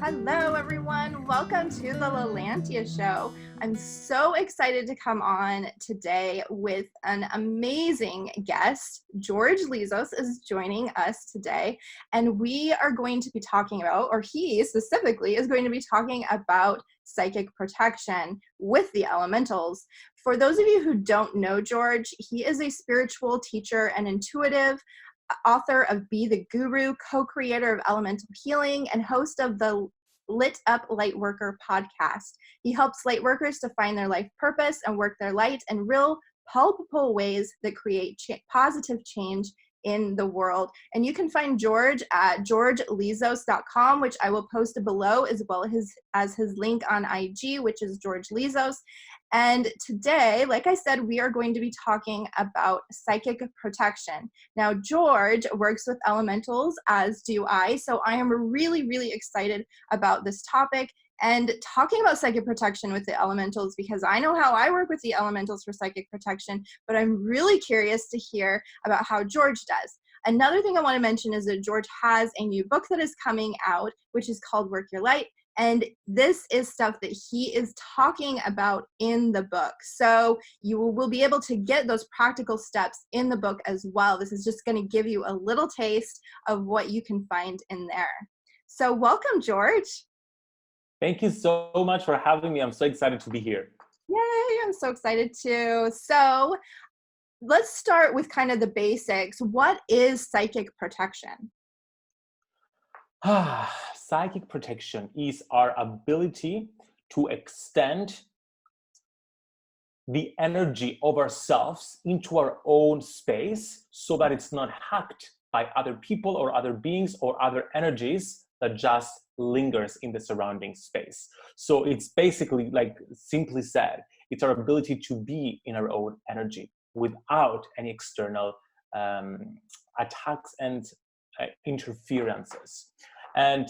Hello, everyone. Welcome to the Lelantia Show. I'm so excited to come on today with an amazing guest. George Lizos is joining us today, and we are going to be talking about, or he specifically is going to be talking about psychic protection with the elementals. For those of you who don't know George, he is a spiritual teacher and intuitive, author of Be the Guru, co-creator of Elemental Healing, and host of the Lit Up Lightworker podcast. He helps lightworkers to find their life purpose and work their light in real, palpable ways that create positive change in the world. And you can find George at georgelizos.com, which I will post below, as well as his link on IG, which is George Lizos. And today, like I said, we are going to be talking about psychic protection. Now, George works with elementals, as do I, so I am really, really excited about this topic and talking about psychic protection with the elementals, because I know how I work with the elementals for psychic protection, but I'm really curious to hear about how George does. Another thing I want to mention is that George has a new book that is coming out, which is called Work Your Light. And this is stuff that he is talking about in the book. So you will be able to get those practical steps in the book as well. This is just going to give you a little taste of what you can find in there. So welcome, George. Thank you so much for having me. I'm so excited to be here. Yay, I'm so excited too. So let's start with kind of the basics. What is psychic protection? Psychic protection is our ability to extend the energy of ourselves into our own space so that it's not hacked by other people or other beings or other energies that just lingers in the surrounding space. So it's basically, like simply said, it's our ability to be in our own energy without any external attacks and interferences. And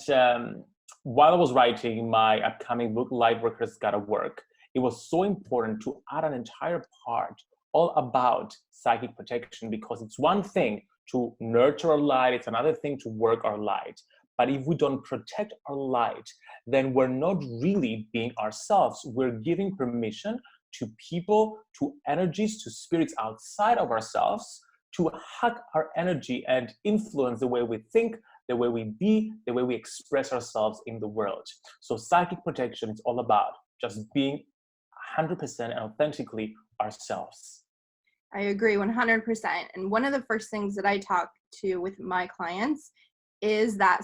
while I was writing my upcoming book, Lightworkers Gotta Work, it was so important to add an entire part all about psychic protection, because it's one thing to nurture our light, it's another thing to work our light. But if we don't protect our light, then we're not really being ourselves. We're giving permission to people, to energies, to spirits outside of ourselves to hack our energy and influence the way we think, the way we be, the way we express ourselves in the world. So psychic protection is all about just being 100% and authentically ourselves. I agree 100%. And one of the first things that I talk to with my clients is that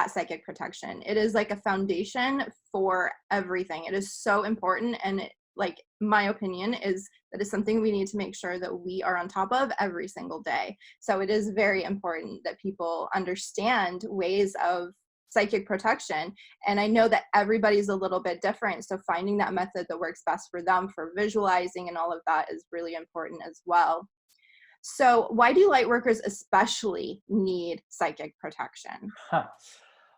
psychic protection. It is like a foundation for everything. It is so important, and like my opinion is that is something we need to make sure that we are on top of every single day. So it is very important that people understand ways of psychic protection. And I know that everybody's a little bit different. So finding that method that works best for them for visualizing and all of that is really important as well. So why do lightworkers especially need psychic protection?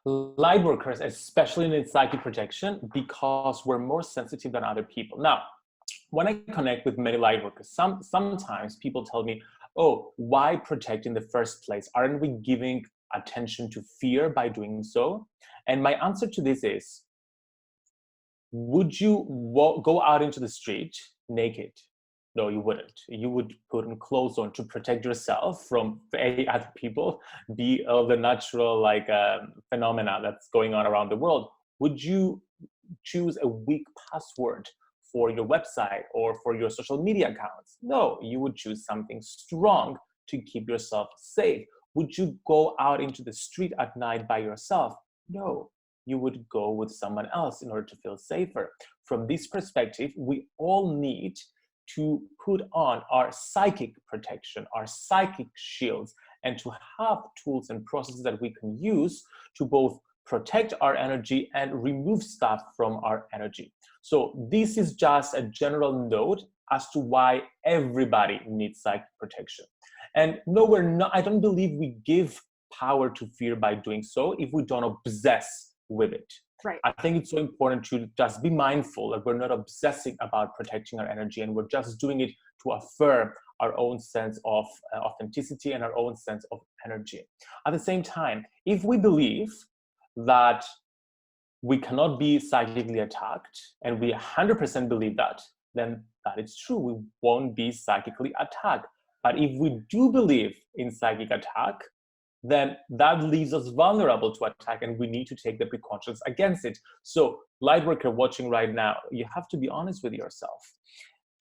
Lightworkers especially need psychic protection because we're more sensitive than other people. Now, when I connect with many lightworkers, sometimes people tell me, oh, why protect in the first place? Aren't we giving attention to fear by doing so? And my answer to this is, would you go out into the street naked? No, you wouldn't. You would put on clothes on to protect yourself from A, other people, B, the natural phenomena that's going on around the world. Would you choose a weak password for your website or for your social media accounts? No, you would choose something strong to keep yourself safe. Would you go out into the street at night by yourself? No, you would go with someone else in order to feel safer. From this perspective, we all need to put on our psychic protection, our psychic shields, and to have tools and processes that we can use to both protect our energy and remove stuff from our energy. So this is just a general note as to why everybody needs psychic protection. And no, we're not, I don't believe we give power to fear by doing so if we don't obsess with it. Right. I think it's so important to just be mindful that we're not obsessing about protecting our energy, and we're just doing it to affirm our own sense of authenticity and our own sense of energy. At the same time, if we believe that we cannot be psychically attacked, and we 100% believe that, then that is true. We won't be psychically attacked. But if we do believe in psychic attack, then that leaves us vulnerable to attack, and we need to take the precautions against it. So, Lightworker watching right now, you have to be honest with yourself.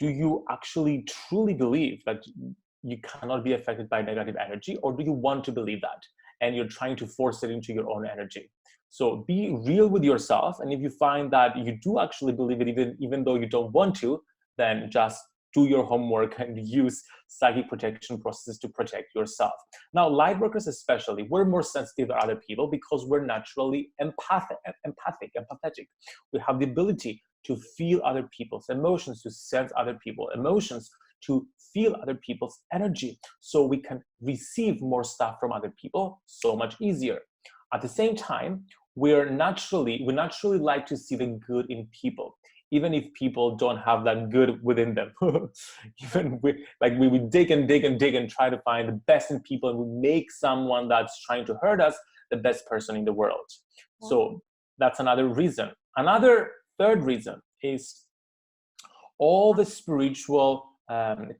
Do you actually truly believe that you cannot be affected by negative energy, or do you want to believe that and you're trying to force it into your own energy? So be real with yourself, and if you find that you do actually believe it, even though you don't want to, then just do your homework and use psychic protection processes to protect yourself. Now, Lightworkers especially, we're more sensitive than other people because we're naturally empathetic. We have the ability to feel other people's emotions, to sense other people's emotions, to feel other people's energy. So we can receive more stuff from other people so much easier. At the same time, we naturally like to see the good in people, even if people don't have that good within them. Even we dig and try to find the best in people, and we make someone that's trying to hurt us the best person in the world. So that's another reason. Another third reason is all the spiritual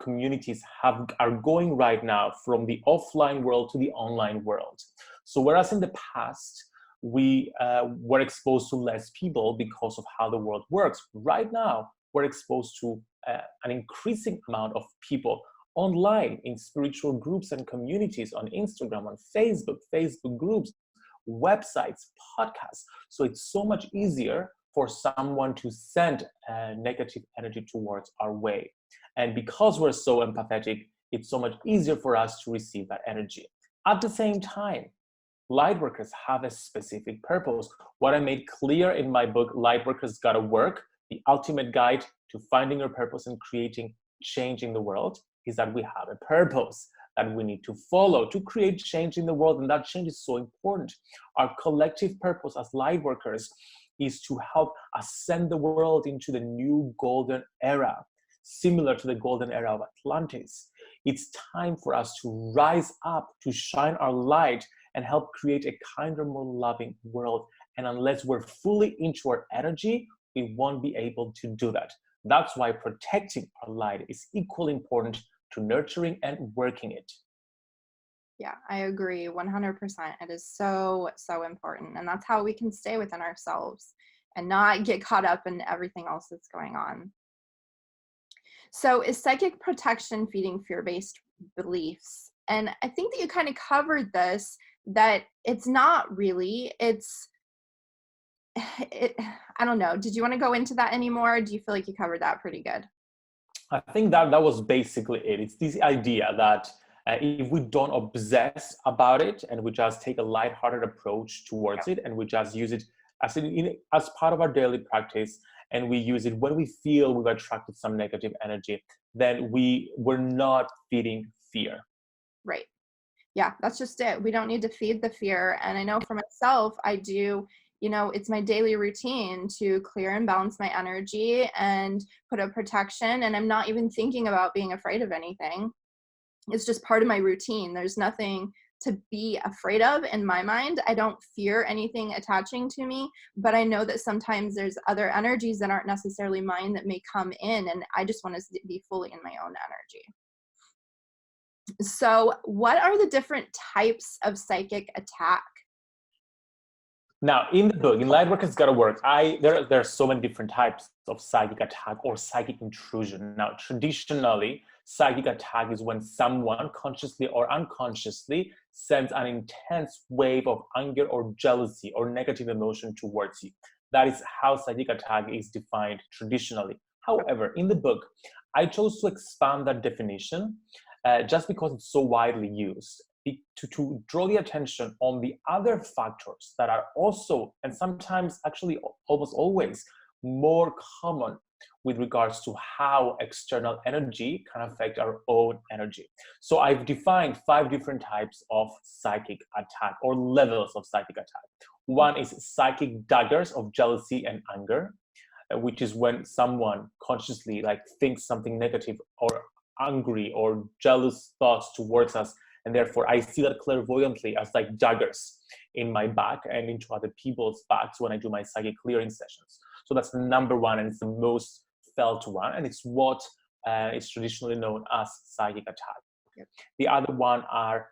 communities are going right now from the offline world to the online world. So whereas in the past, we were exposed to less people because of how the world works, right now, we're exposed to an increasing amount of people online in spiritual groups and communities on Instagram, on Facebook groups, websites, podcasts. So it's so much easier for someone to send negative energy towards our way. And because we're so empathetic, it's so much easier for us to receive that energy. At the same time, Lightworkers have a specific purpose. What I made clear in my book, Lightworkers Gotta Work, the ultimate guide to finding your purpose and creating change in the world, is that we have a purpose that we need to follow to create change in the world. And that change is so important. Our collective purpose as Lightworkers is to help ascend the world into the new golden era, similar to the golden era of Atlantis. It's time for us to rise up, to shine our light, and help create a kinder, more loving world. And unless we're fully into our energy, we won't be able to do that. That's why protecting our light is equally important to nurturing and working it. Yeah, I agree 100%. It is so, so important. And that's how we can stay within ourselves and not get caught up in everything else that's going on. So is psychic protection feeding fear-based beliefs? And I think that you kind of covered this, that it's not really, I don't know. Did you want to go into that anymore? Do you feel like you covered that pretty good? I think that was basically it. It's this idea that if we don't obsess about it and we just take a lighthearted approach towards it, and we just use it as part of our daily practice, and we use it when we feel we've attracted some negative energy, then we're not feeding fear. Right. Yeah, that's just it. We don't need to feed the fear. And I know for myself, I do, it's my daily routine to clear and balance my energy and put up protection. And I'm not even thinking about being afraid of anything. It's just part of my routine. There's nothing to be afraid of in my mind. I don't fear anything attaching to me, but I know that sometimes there's other energies that aren't necessarily mine that may come in, and I just want to be fully in my own energy. So what are the different types of psychic attack? Now, in the book, in Lightworkers Gotta Work, there are so many different types of psychic attack or psychic intrusion. Now, traditionally, psychic attack is when someone consciously or unconsciously sends an intense wave of anger or jealousy or negative emotion towards you. That is how psychic attack is defined traditionally. However, in the book, I chose to expand that definition just because it's so widely used, to draw the attention on the other factors that are also, and sometimes actually almost always, more common with regards to how external energy can affect our own energy. So I've defined 5 different types of psychic attack or levels of psychic attack. One is psychic daggers of jealousy and anger, which is when someone consciously thinks something negative or angry or jealous thoughts towards us, And therefore, I see that clairvoyantly as like daggers in my back and into other people's backs when I do my psychic clearing sessions. So that's the number one, and it's the most felt one, and it's what is traditionally known as psychic attack. Yep. The other one are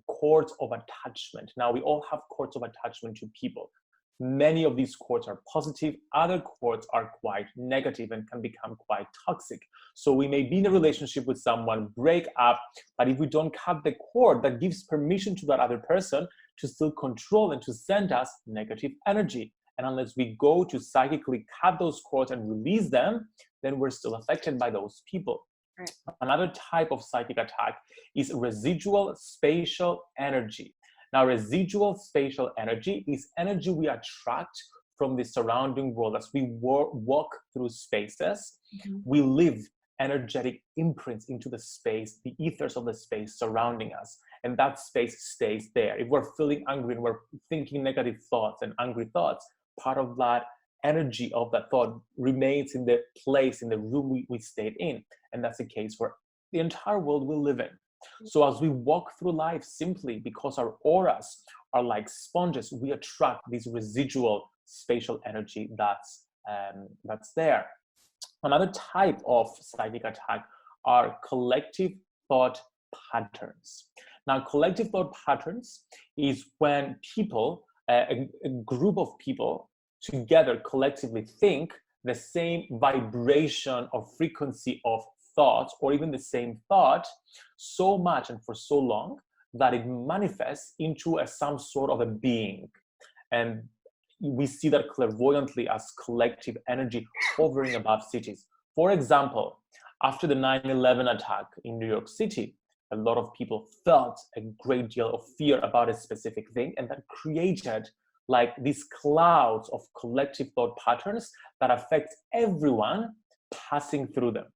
cords of attachment. Now, we all have cords of attachment to people. Many of these cords are positive, other cords are quite negative and can become quite toxic. So we may be in a relationship with someone, break up, but if we don't cut the cord, that gives permission to that other person to still control and to send us negative energy. And unless we go to psychically cut those cords and release them, then we're still affected by those people. Right. Another type of psychic attack is residual spatial energy. Now, residual spatial energy is energy we attract from the surrounding world. As we walk through spaces, we leave energetic imprints into the space, the ethers of the space surrounding us, and that space stays there. If we're feeling angry and we're thinking negative thoughts and angry thoughts, part of that energy of that thought remains in the place, in the room we stayed in. And that's the case for the entire world we live in. So as we walk through life, simply because our auras are like sponges, we attract this residual spatial energy that's there. Another type of psychic attack are collective thought patterns. Now, collective thought patterns is when people, a group of people together collectively think the same vibration or frequency of thoughts, or even the same thought, so much and for so long that it manifests into some sort of a being. And we see that clairvoyantly as collective energy hovering above cities. For example, after the 9/11 attack in New York City, a lot of people felt a great deal of fear about a specific thing, and that created like these clouds of collective thought patterns that affect everyone passing through them.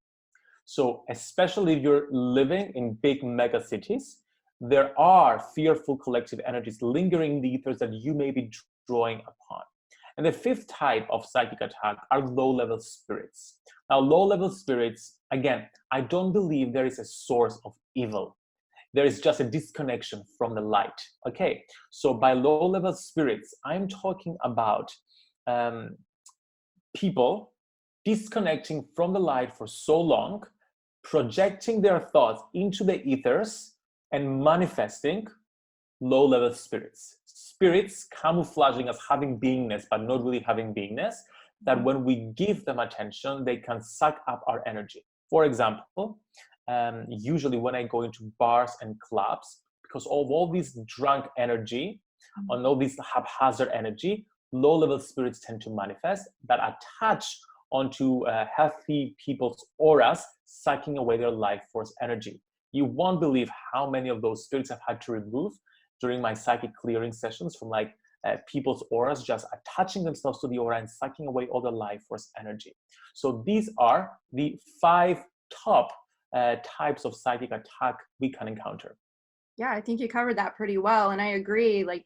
So especially if you're living in big mega cities, there are fearful collective energies lingering in the ethers that you may be drawing upon. And the fifth type of psychic attack are low-level spirits. Now, low-level spirits, again, I don't believe there is a source of evil. There is just a disconnection from the light. Okay, so by low-level spirits, I'm talking about people disconnecting from the light for so long, projecting their thoughts into the ethers and manifesting low-level spirits. Spirits camouflaging as having beingness, but not really having beingness, that when we give them attention, they can suck up our energy. For example, usually when I go into bars and clubs, because of all this drunk energy, and all this haphazard energy, low-level spirits tend to manifest that attach onto healthy people's auras, sucking away their life force energy. You won't believe how many of those spirits I've had to remove during my psychic clearing sessions from like people's auras, just attaching themselves to the aura and sucking away all the life force energy. So these are the 5 top types of psychic attack we can encounter. Yeah, I think you covered that pretty well. And I agree, like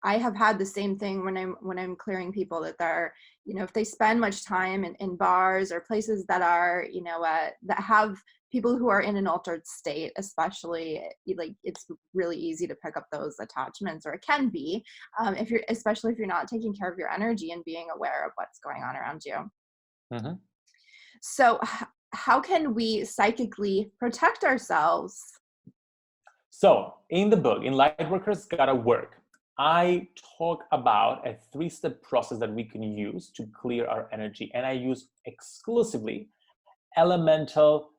I have had the same thing when I'm clearing people, that they're, if they spend much time in bars or places that are, that have people who are in an altered state, especially, like it's really easy to pick up those attachments, or it can be, especially if you're not taking care of your energy and being aware of what's going on around you. Mm-hmm. So how can we psychically protect ourselves? So in the book, in Lightworkers Gotta Work, I talk about a 3-step process that we can use to clear our energy. And I use exclusively elemental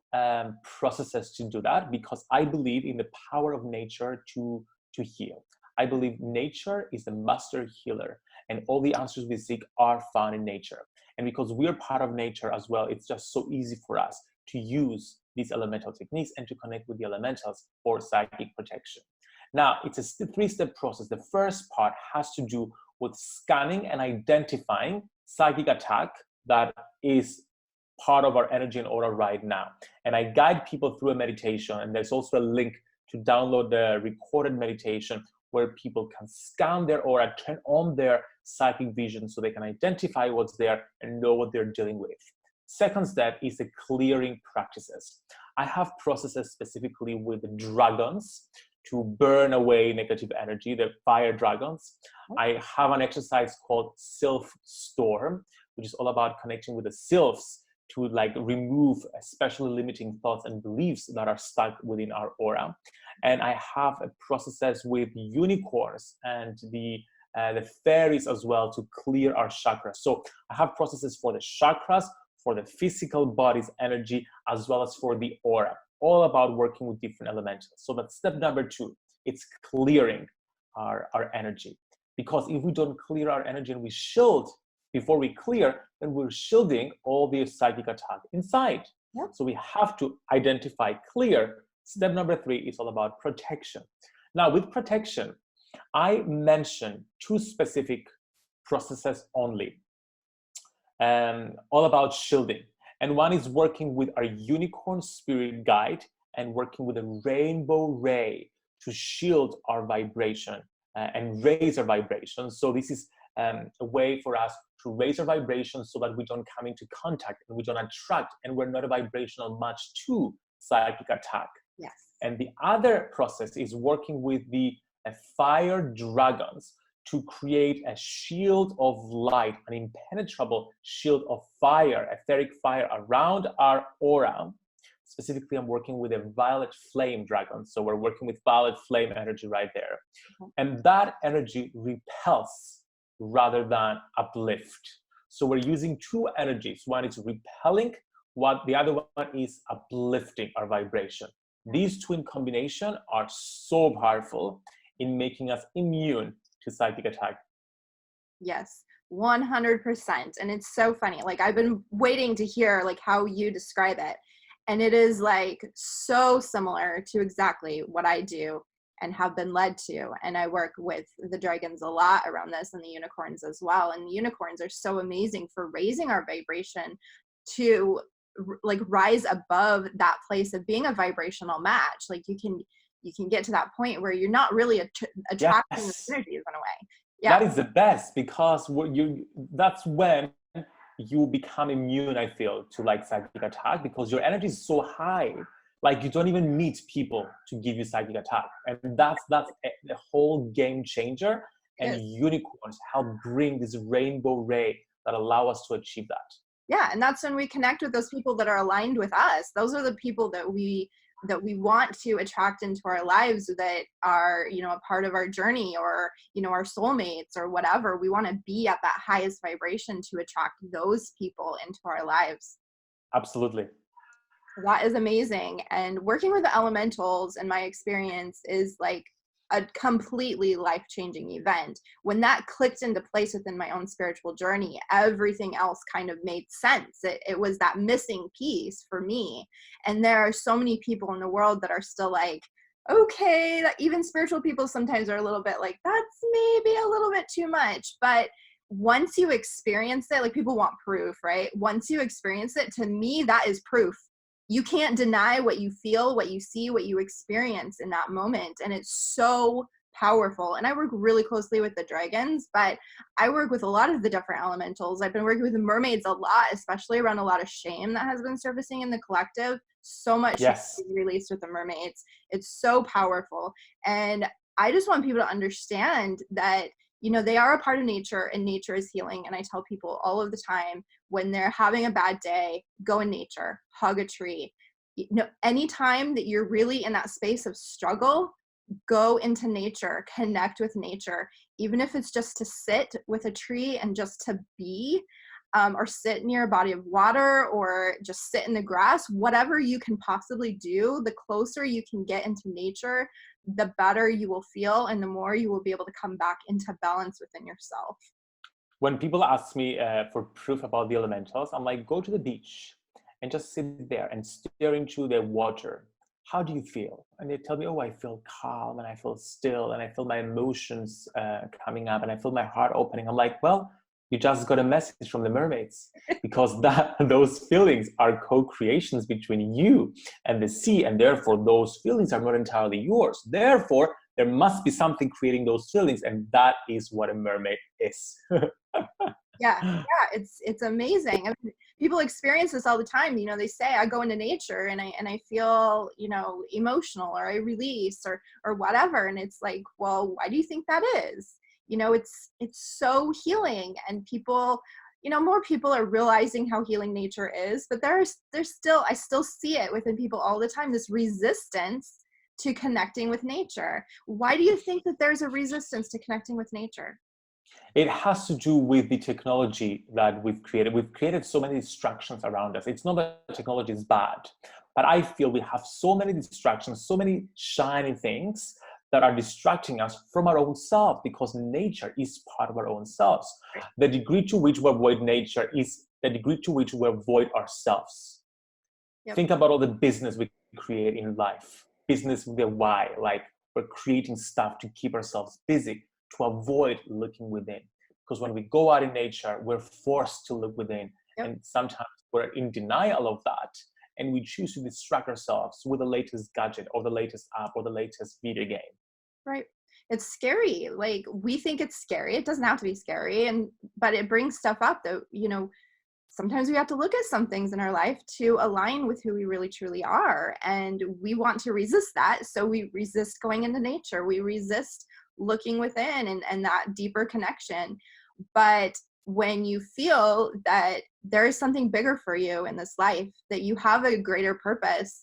processes to do that, because I believe in the power of nature to heal. I believe nature is the master healer, and all the answers we seek are found in nature. And because we're part of nature as well, it's just so easy for us to use these elemental techniques and to connect with the elementals for psychic protection. Now, it's a 3-step process. The first part has to do with scanning and identifying psychic attack that is part of our energy and aura right now. And I guide people through a meditation, and there's also a link to download the recorded meditation where people can scan their aura, turn on their psychic vision so they can identify what's there and know what they're dealing with. Second step is the clearing practices. I have processes specifically with dragons to burn away negative energy, the fire dragons. I have an exercise called Sylph Storm, which is all about connecting with the sylphs to like remove especially limiting thoughts and beliefs that are stuck within our aura. And I have processes with unicorns and the fairies as well to clear our chakras. So I have processes for the chakras, for the physical body's energy, as well as for the aura, all about working with different elementals. So that's step number 2. It's clearing our energy. Because if we don't clear our energy and we shield before we clear, then we're shielding all the psychic attack inside. Yep. So we have to identify, clear. Step number 3 is all about protection. Now with protection, I mentioned 2 specific processes only, all about shielding. And one is working with our unicorn spirit guide and working with a rainbow ray to shield our vibration and raise our vibration. So this is a way for us to raise our vibration so that we don't come into contact and we don't attract and we're not a vibrational match to psychic attack. Yes. And the other process is working with the fire dragons to create a shield of light, an impenetrable shield of fire, etheric fire around our aura. Specifically, I'm working with a violet flame dragon. So we're working with violet flame energy right there. And that energy repels rather than uplift. So we're using 2 energies. One is repelling, the other one is uplifting our vibration. These 2 in combination are so powerful in making us immune to psychic attack. Yes, 100%. And it's so funny. Like I've been waiting to hear like how you describe it. And it is like so similar to exactly what I do and have been led to. And I work with the dragons a lot around this and the unicorns as well. And the unicorns are so amazing for raising our vibration to like rise above that place of being a vibrational match. Like you can get to that point where you're not really attracting the energies in a way. Yeah. That is the best, because that's when you become immune, I feel, to like psychic attack, because your energy is so high, like you don't even need people to give you psychic attack. And that's the whole game changer. And yes, unicorns help bring this rainbow ray that allow us to achieve that. Yeah, and that's when we connect with those people that are aligned with us. Those are the people that we want to attract into our lives, that are, you know, a part of our journey, or, you know, our soulmates or whatever. We want to be at that highest vibration to attract those people into our lives. Absolutely. That is amazing. And working with the elementals, in my experience, is like a completely life-changing event. When that clicked into place within my own spiritual journey, everything else kind of made sense. It was that missing piece for me. And there are so many people in the world that are still like, okay, even spiritual people sometimes are a little bit like, that's maybe a little bit too much. But once you experience it, like people want proof, right? Once you experience it, to me, that is proof. You can't deny what you feel, what you see, what you experience in that moment. And it's so powerful. And I work really closely with the dragons, but I work with a lot of the different elementals. I've been working with the mermaids a lot, especially around a lot of shame that has been surfacing in the collective. So much yes, released with the mermaids. It's so powerful. And I just want people to understand that, you know, they are a part of nature, and nature is healing. And I tell people all of the time, when they're having a bad day, go in nature, hug a tree. You know, anytime that you're really in that space of struggle, go into nature, connect with nature, even if it's just to sit with a tree and just to be, or sit near a body of water, or just sit in the grass. Whatever you can possibly do, the closer you can get into nature, the better you will feel, and the more you will be able to come back into balance within yourself. When people ask me for proof about the elementals, I'm like, go to the beach and just sit there and stare into the water. How do you feel? And they tell me, oh, I feel calm, and I feel still, and I feel my emotions coming up, and I feel my heart opening. I'm like, well, you just got a message from the mermaids, because those feelings are co-creations between you and the sea, and therefore those feelings are not entirely yours. Therefore, there must be something creating those feelings, and that is what a mermaid is. Yeah, it's amazing. I mean, people experience this all the time. You know, they say, I go into nature and I feel, you know, emotional, or I release, or whatever. And it's like, well, why do you think that is? You know, it's so healing, and people, you know, more people are realizing how healing nature is, but there's still, I still see it within people all the time, this resistance to connecting with nature. Why do you think that there's a resistance to connecting with nature? It has to do with the technology that we've created. We've created so many distractions around us. It's not that technology is bad, but I feel we have so many distractions, so many shiny things that are distracting us from our own self, because nature is part of our own selves. The degree to which we avoid nature is the degree to which we avoid ourselves. Yep. Think about all the business we create in life. Business with a Y, like we're creating stuff to keep ourselves busy, to avoid looking within. Because when we go out in nature, we're forced to look within. Yep. And sometimes we're in denial of that. And we choose to distract ourselves with the latest gadget or the latest app or the latest video game. Right. It's scary. Like, we think it's scary. It doesn't have to be scary. But it brings stuff up that, you know, sometimes we have to look at some things in our life to align with who we really truly are. And we want to resist that. So we resist going into nature. We resist looking within and that deeper connection. But when you feel that there is something bigger for you in this life, that you have a greater purpose,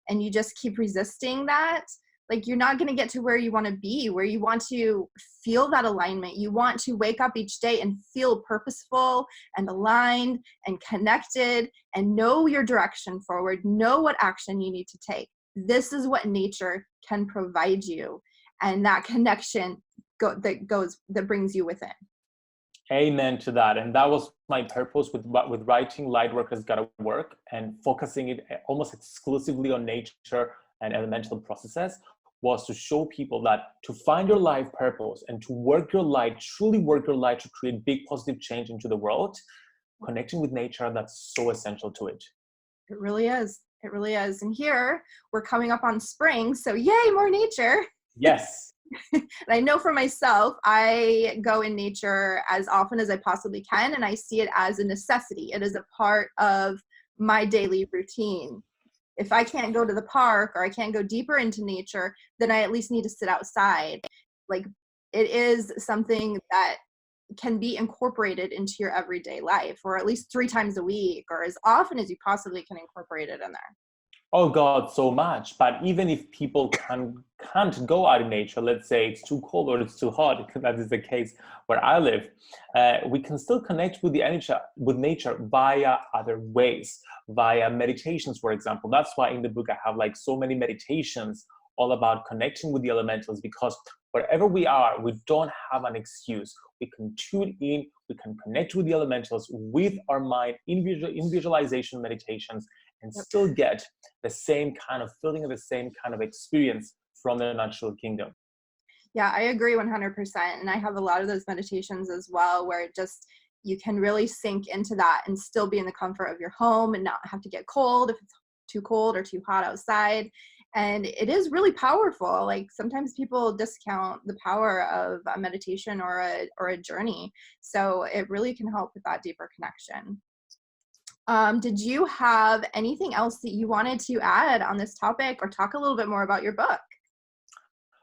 and you just keep resisting that, like, you're not going to get to where you want to be, where you want to feel that alignment. You want to wake up each day and feel purposeful and aligned and connected, and know your direction forward, know what action you need to take. This is what nature can provide you. And that connection that brings you within. Amen to that. And that was my purpose with writing Lightworkers Gotta Work, and focusing it almost exclusively on nature and elemental processes, was to show people that to find your life purpose and to work your light, truly work your light to create big positive change into the world, connecting with nature, that's so essential to it. It really is. It really is. And here we're coming up on spring, so yay, more nature. Yes. And I know for myself, I go in nature as often as I possibly can, and I see it as a necessity. It is a part of my daily routine. If I can't go to the park, or I can't go deeper into nature, then I at least need to sit outside. Like, it is something that can be incorporated into your everyday life, or at least 3 times a week, or as often as you possibly can incorporate it in there. Oh God, so much. But even if people can't go out in nature, let's say it's too cold or it's too hot, that is the case where I live, we can still connect with nature via other ways, via meditations, for example. That's why in the book I have like so many meditations all about connecting with the elementals, because wherever we are, we don't have an excuse. We can tune in, we can connect with the elementals with our mind in visualization meditations, and still get the same kind of feeling and the same kind of experience from the natural kingdom. Yeah, I agree 100%. And I have a lot of those meditations as well, where it just, you can really sink into that and still be in the comfort of your home and not have to get cold if it's too cold or too hot outside. And it is really powerful. Like, sometimes people discount the power of a meditation or a journey. So it really can help with that deeper connection. Did you have anything else that you wanted to add on this topic, or talk a little bit more about your book?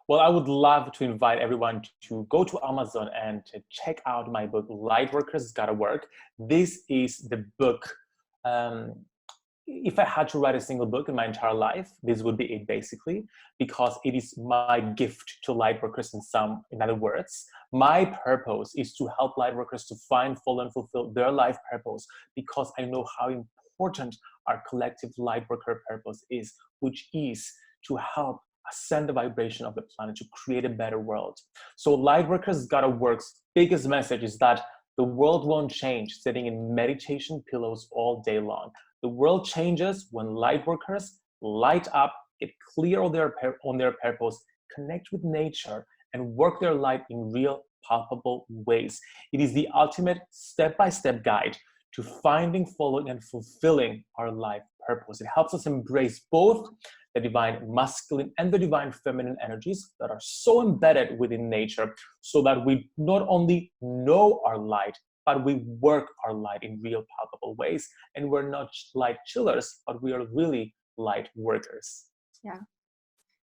Well, I would love to invite everyone to go to Amazon and to check out my book, Lightworkers Gotta Work. This is the book. If I had to write a single book in my entire life, this would be it, basically, because it is my gift to lightworkers. In other words, my purpose is to help lightworkers to find, follow, and fulfill their life purpose, because I know how important our collective lightworker purpose is, which is to help ascend the vibration of the planet, to create a better world. So Lightworkers Gotta Work's biggest message is that the world won't change sitting in meditation pillows all day long. The world changes when lightworkers light up, get clear on their purpose, connect with nature, and work their light in real, palpable ways. It is the ultimate step-by-step guide to finding, following, and fulfilling our life purpose. It helps us embrace both the divine masculine and the divine feminine energies that are so embedded within nature, so that we not only know our light, but we work our light in real palpable ways. And we're not light chillers, but we are really light workers. Yeah,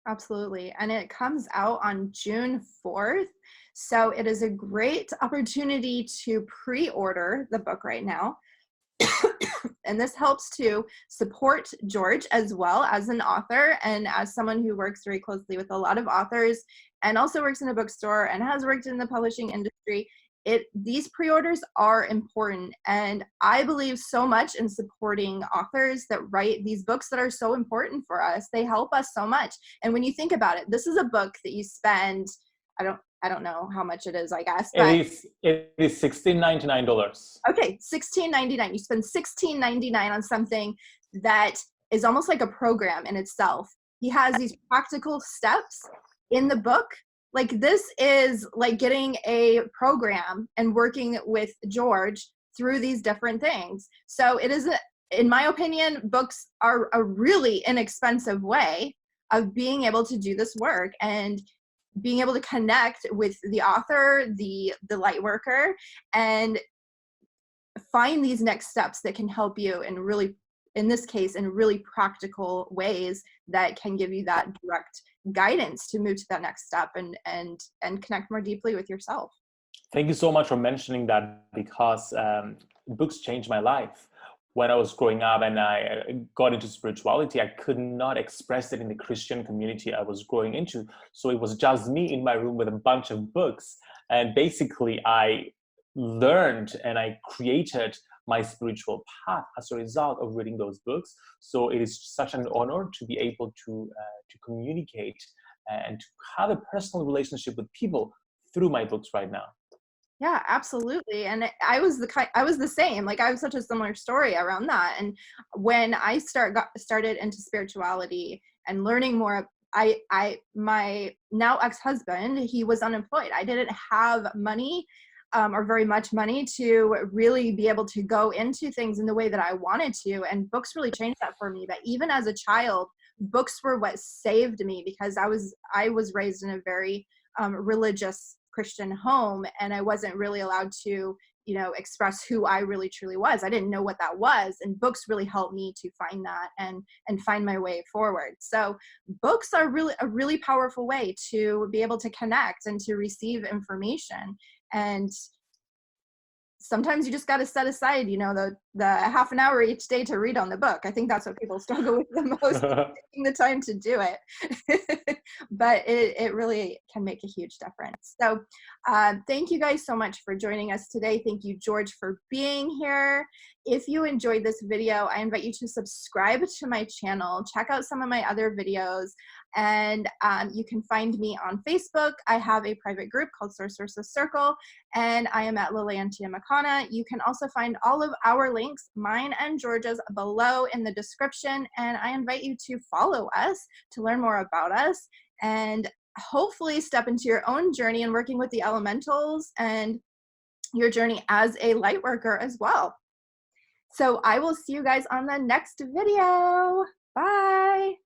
absolutely. And it comes out on June 4th. So it is a great opportunity to pre-order the book right now. And this helps to support George as well as an author and as someone who works very closely with a lot of authors and also works in a bookstore and has worked in the publishing industry. These pre-orders are important, and I believe so much in supporting authors that write these books that are so important for us. They help us so much. And when you think about it, this is a book that you spend, I don't know how much it is, I guess. But it is $16.99. Okay, $16.99. You spend $16.99 on something that is almost like a program in itself. He has these practical steps in the book. Like, this is like getting a program and working with George through these different things. So it is, in my opinion, books are a really inexpensive way of being able to do this work and being able to connect with the author, the light worker, and find these next steps that can help you in really, in this case, in really practical ways that can give you that direct guidance to move to that next step and connect more deeply with yourself. Thank you so much for mentioning that, because books changed my life. When I was growing up and I got into spirituality, I could not express it in the Christian community I was growing into. So it was just me in my room with a bunch of books. And basically I learned and I created my spiritual path as a result of reading those books. So it is such an honor to be able to communicate and to have a personal relationship with people through my books right now. Yeah, absolutely. And I was the same. Like, I have such a similar story around that. And when I started into spirituality and learning more, my now ex-husband, he was unemployed. I didn't have money or very much money to really be able to go into things in the way that I wanted to. And books really changed that for me. But even as a child, books were what saved me, because I was raised in a very religious Christian home, and I wasn't really allowed to, express who I really truly was. I didn't know what that was, and books really helped me to find that and find my way forward. So books are really a really powerful way to be able to connect and to receive information. And sometimes you just got to set aside, the half an hour each day to read on the book. I think that's what people struggle with the most, taking the time to do it. But it really can make a huge difference. So thank you guys so much for joining us today. Thank you, George, for being here. If you enjoyed this video, I invite you to subscribe to my channel, check out some of my other videos, and you can find me on Facebook. I have a private group called Sorceress Circle, and I am at Lilantia Makana. You can also find all of our links, mine and George's, below in the description, and I invite you to follow us to learn more about us and hopefully step into your own journey in working with the elementals and your journey as a light worker as well. So I will see you guys on the next video. Bye.